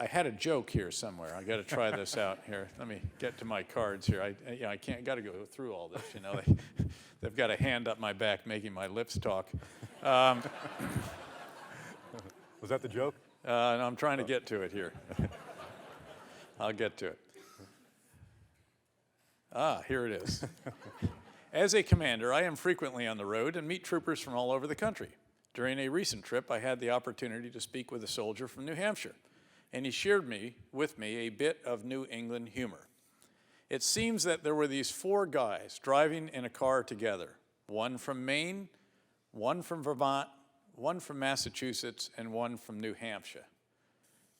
I had a joke here somewhere. I got to try this out here. Let me get to my cards here. I can't. Got to go through all this. You know, they've got a hand up my back making my lips talk. Was that the joke? No, I'm trying to get to it here. I'll get to it. Here it is. As a commander, I am frequently on the road and meet troopers from all over the country. During a recent trip, I had the opportunity to speak with a soldier from New Hampshire, and he shared with me a bit of New England humor. It seems that there were these 4 guys driving in a car together, one from Maine, one from Vermont, one from Massachusetts, and one from New Hampshire.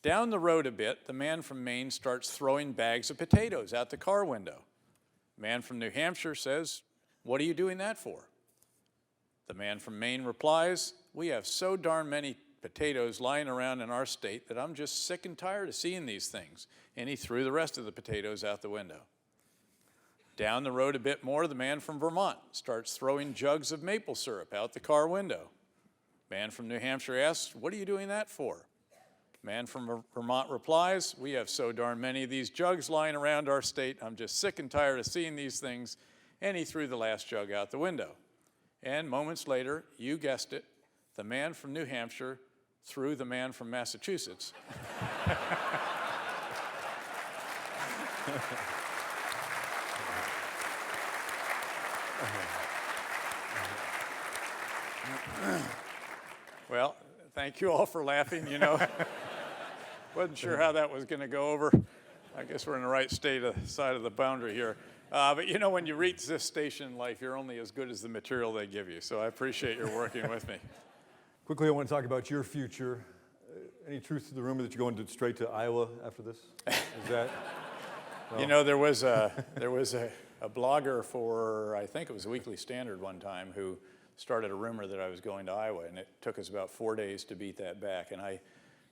Down the road a bit, the man from Maine starts throwing bags of potatoes out the car window. The man from New Hampshire says, "What are you doing that for?" The man from Maine replies, "We have so darn many potatoes lying around in our state that I'm just sick and tired of seeing these things." And he threw the rest of the potatoes out the window. Down the road a bit more, the man from Vermont starts throwing jugs of maple syrup out the car window. The man from New Hampshire asks, "What are you doing that for?" The man from Vermont replies, "We have so darn many of these jugs lying around our state, I'm just sick and tired of seeing these things." And he threw the last jug out the window. And moments later, you guessed it, the man from New Hampshire threw the man from Massachusetts. Well, thank you all for laughing, you know. Wasn't sure how that was going to go over. I guess we're in the right side of the boundary here. But you know, when you reach this station in life, you're only as good as the material they give you. So I appreciate your working with me. Quickly, I want to talk about your future. Any truth to the rumor that you're going straight to Iowa after this? Is that? No. You know, there was a blogger for, I think it was Weekly Standard one time, who started a rumor that I was going to Iowa, and it took us about 4 days to beat that back. And I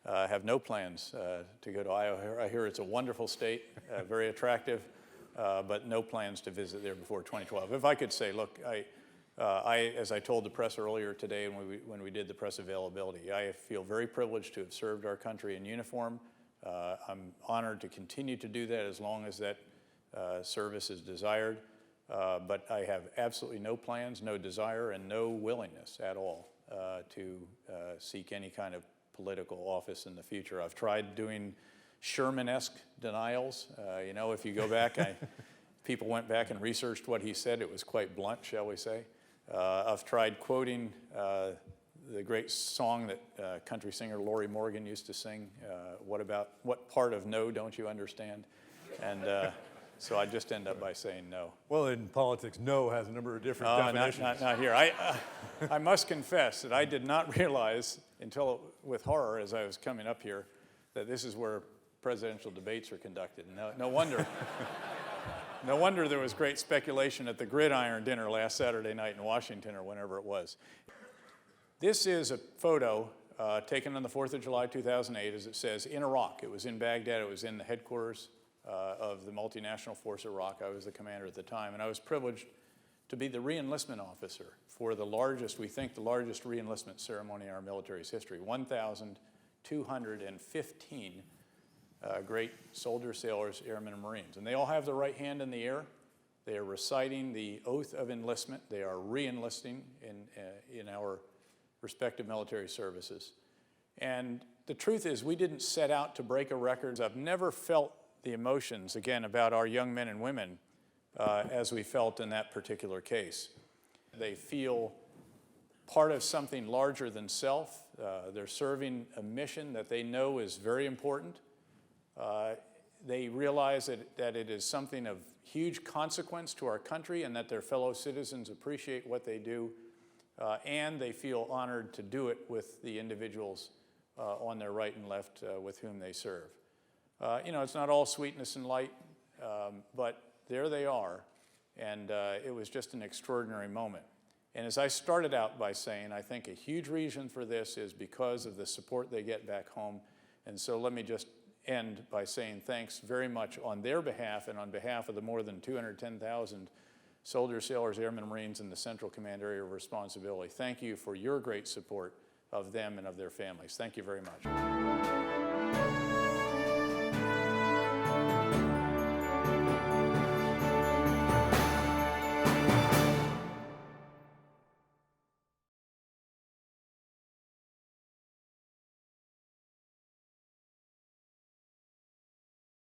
have no plans to go to Iowa. I hear it's a wonderful state, very attractive. But no plans to visit there before 2012. If I could say, look, as I told the press earlier today when we did the press availability, I feel very privileged to have served our country in uniform. I'm honored to continue to do that as long as that service is desired. But I have absolutely no plans, no desire, and no willingness at all to seek any kind of political office in the future. I've tried doing Sherman-esque denials. You know, if you go back, people went back and researched what he said. It was quite blunt, shall we say. I've tried quoting the great song that country singer Lori Morgan used to sing, what part of no don't you understand? And so I just end up by saying no. Well, in politics, no has a number of different definitions. Not here. I must confess that I did not realize until with horror as I was coming up here that this is where presidential debates are conducted. No wonder. No wonder there was great speculation at the Gridiron dinner last Saturday night in Washington or whenever it was. This is a photo taken on the 4th of July, 2008, as it says, in Iraq. It was in Baghdad. It was in the headquarters of the multinational force Iraq. I was the commander at the time, and I was privileged to be the re-enlistment officer for the largest, we think the largest re-enlistment ceremony in our military's history. 1,215 great soldiers, sailors, airmen, and Marines. And they all have their right hand in the air. They are reciting the oath of enlistment. They are re-enlisting in our respective military services. And the truth is, we didn't set out to break a record. I've never felt the emotions, again, about our young men and women as we felt in that particular case. They feel part of something larger than self. They're serving a mission that they know is very important. They realize that it is something of huge consequence to our country and that their fellow citizens appreciate what they do, and they feel honored to do it with the individuals on their right and left with whom they serve. You know, it's not all sweetness and light, but there they are, and it was just an extraordinary moment. And as I started out by saying, I think a huge reason for this is because of the support they get back home, and so let me just end by saying thanks very much on their behalf and on behalf of the more than 210,000 soldiers, sailors, airmen, Marines in the Central Command Area of Responsibility. Thank you for your great support of them and of their families. Thank you very much.